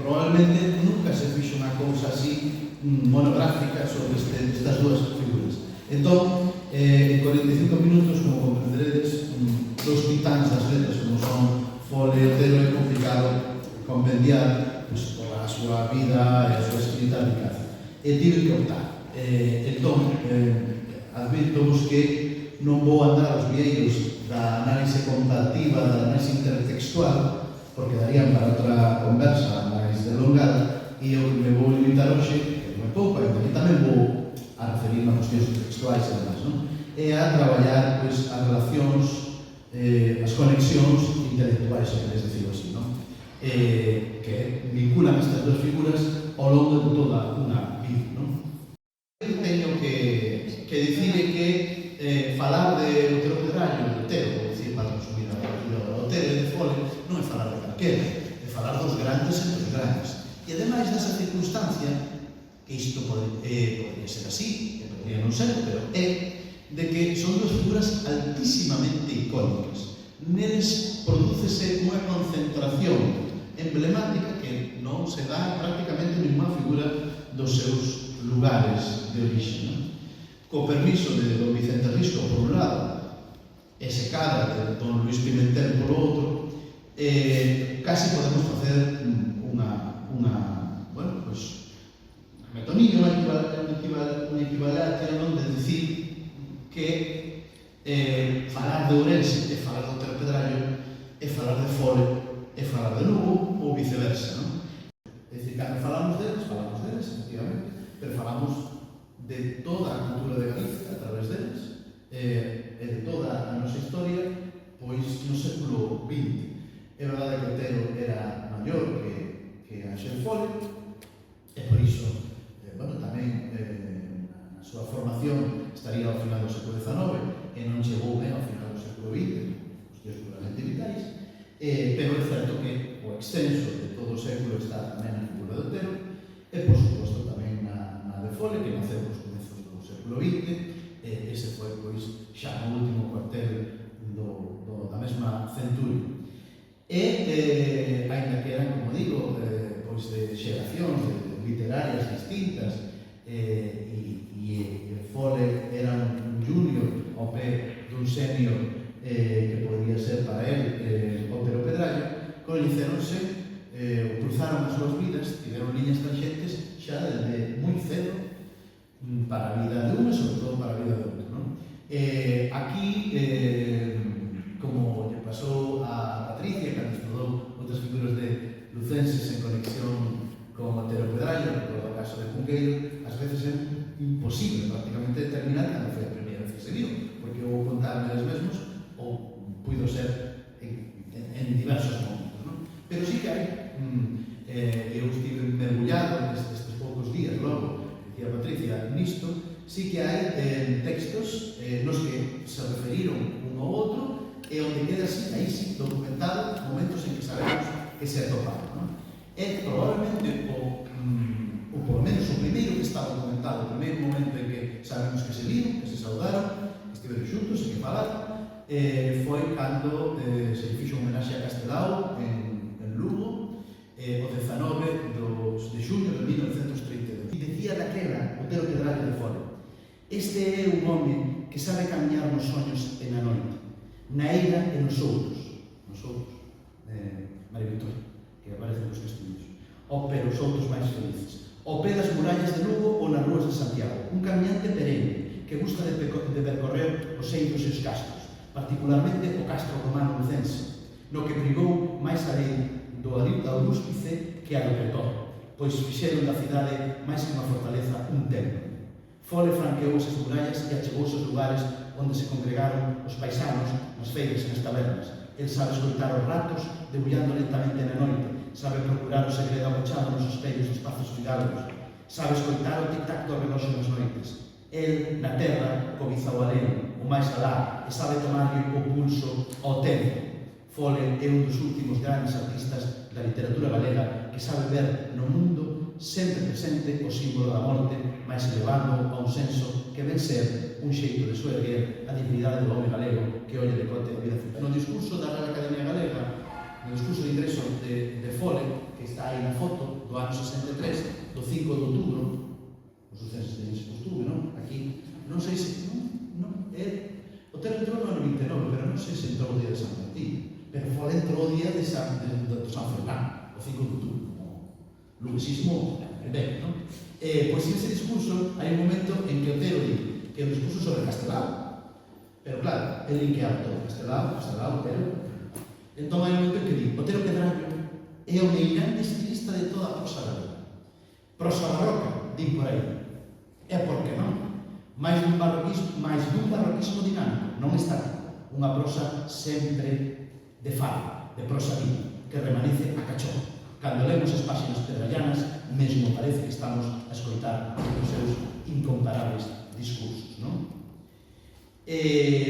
probablemente nunca se fixo unha cousa así monográfica sobre estas dúas figuras. Entón, en 45 minutos, como comprenderedes, dos titáns das letras como son Fole e Otero, é complicado compendiar pola súa vida e a súa escrita riqueza. E tive que optar. Entón, advirtovos que non vou andar aos vieiros da análise comparativa, da análise intertextual, porque darían para outra conversa máis delongada, e eu me vou limitar hoxe, que non é pouco, e aquí tamén vou a referirme a cuestións textuais e demais, non? E a traballar as relacións, as conexións intelectuais, se queres decirlo así, non? Que vinculan estas duas figuras ao longo de toda unha vida, non? Eu teño que dicir que falar de Otero Pedrallo, de Otero, dicir, para resumir a vida de Otero e de Fole, non é falar de calquera, é falar dos grandes entre os grandes. E ademais desa circunstancia, que isto podría ser así, que podría non ser, pero é de que son dos figuras altísimamente icónicas. Neles prodúcese unha concentración emblemática que non se dá prácticamente ninguna figura dos seus lugares de orixe, non? Co permiso de don Vicente Risco por un lado e secada de don Luis Pimentel por outro, casi podemos facer unha metonimia, unha equivalencia, non, de dicir que falar de Ourense é falar de Otero Pedrallo, é falar de Fole, é falar de Lugo ou viceversa, non? É dicir, cando falamos deles, efectivamente, pero falamos de toda a cultura de Galicia a través deles e de toda a nosa historia, pois no século XX. É verdade que Otero era maior que Ángel Fole, e por iso, tamén na súa formación estaría ao final do século XIX e non chegou ao final do século XX, os dias puramente vitais, pero é certo que o extenso de todo o século está tamén na figura de Otero e, por suposto, tamén na de Fole, que naceu nos comezos do século XX. Ese foi, pois, xa no último cuartel da mesma centuria. E, ainda que eran, como digo, pois de xeracións literarias distintas, e Fole era un junior ao pé dun senior que podría ser para él Otero Pedrallo, coñeceronse, cruzaron as súas vidas, tiveron liñas tangentes xa desde moi cedo para a vida de un e sobre todo para a vida de outro, non? Aquí, como lle pasou a Patricia cando estudou outras figuras de lucenses en conexión con Otero Pedrallo, por o caso de Cunqueiro, ás veces é imposible prácticamente determinar cando foi a primeira vez que se viu, porque ou contarme eles mesmos ou puido ser en diversos momentos, non? Pero sí que hai, eu estive mergullado nestes poucos días, logo, decía Patricia, nisto, sí que hai textos nos que se referiron un ao outro e onde queda así, aí sí, documentado momentos en que sabemos que se atoparon, non? É probablemente ou por menos o primeiro que está documentado, o primeiro momento en que sabemos que se viron, que se saudaron, que estiveron xuntos e que falaron, foi cando se fixo un homenaxe a Castelao en Lugo, o 19 de xullo de 1932. E decía daquela Otero Pedrallo de Fole: este é un home que sabe camiñar nos soños e na noite, na eira e nos outros, María Victoria, que aparecen nos castillos, pero os outros máis felices, ao pé das murallas de Lugo ou nas rúas de Santiago, un camiñante perenne que gusta de percorrer os eiros e os castros, particularmente o castro romano lucense, no que privou máis a lei do Aurúspice que a do Pretor, pois fixeron da cidade máis que unha fortaleza un templo. Fole franqueou esas murallas e achegouse aos lugares onde se congregaron os paisanos nas feiras e nas tabernas. El sabe escoitar os ratos debullando lentamente na noite, sabe procurar o segredo agochado nos espellos dos pazos fidalgos, sabe escoitar o tic-tac do reloxo nas noites. El, na terra, cobiza o alén, o máis alá, e sabe tomarlle o pulso ao tempo. Fole é un dos últimos grandes artistas da literatura galega que sabe ver no mundo sempre presente o símbolo da morte, máis elevando a un senso que ven ser un xeito de soerguer a dignidade do home galego que olle de cote a vida futura. No discurso da Real Academia Galega, no discurso de ingreso de Fole, que está aí na foto, do ano 63, do 5 de outubro, os sucesos de Costume, non? Aquí, non sei se, non, Otero entrou no ano 29, pero non sei se entrou o día de San Martín, pero Fole entrou o día de San Fernán, o 5 de outubro, o luguesismo é ben, non? Pois nese discurso hai un momento en que Otero di que é un discurso sobre Castelao, pero claro, el que é autor, Castelao, Otero. Entón hai un momento en que di, Otero Pedrallo é o meirande estilista de toda a prosa galega. Prosa barroca, din por aí. É porque non? Mais dun barroquismo dinámico, non estático. Unha prosa sempre de fala, de prosa viva, que remanece a cachón. Cando lemos as páxinas pedrallanas, mesmo parece que estamos a escoitar os seus incomparables discursos, non?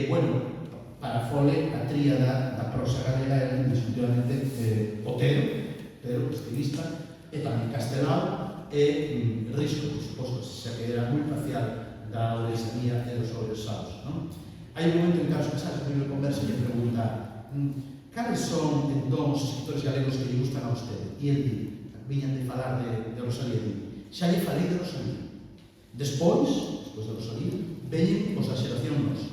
Bueno, para Fole, a tríada da prosa galega era indiscutiblemente Otero, estilista, e tamén Castelao, e Risco, por suposto, xa que era moi facial da olesanía e dos olesados, non? Hai un momento en Carlos Casares, que me conversa e lle pregunta cales son, entón, os escritores galegos que lle gustan a vostede? E el di, viñan de falar de Rosalía, di, xa lle falei de Rosalía. Despois de Rosalía, veñen os da xeración nosa,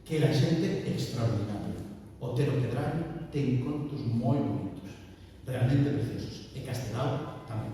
que era xente extraordinaria. Otero Pedrallo ten contos moi bonitos, realmente preciosos, e Castelao tamén.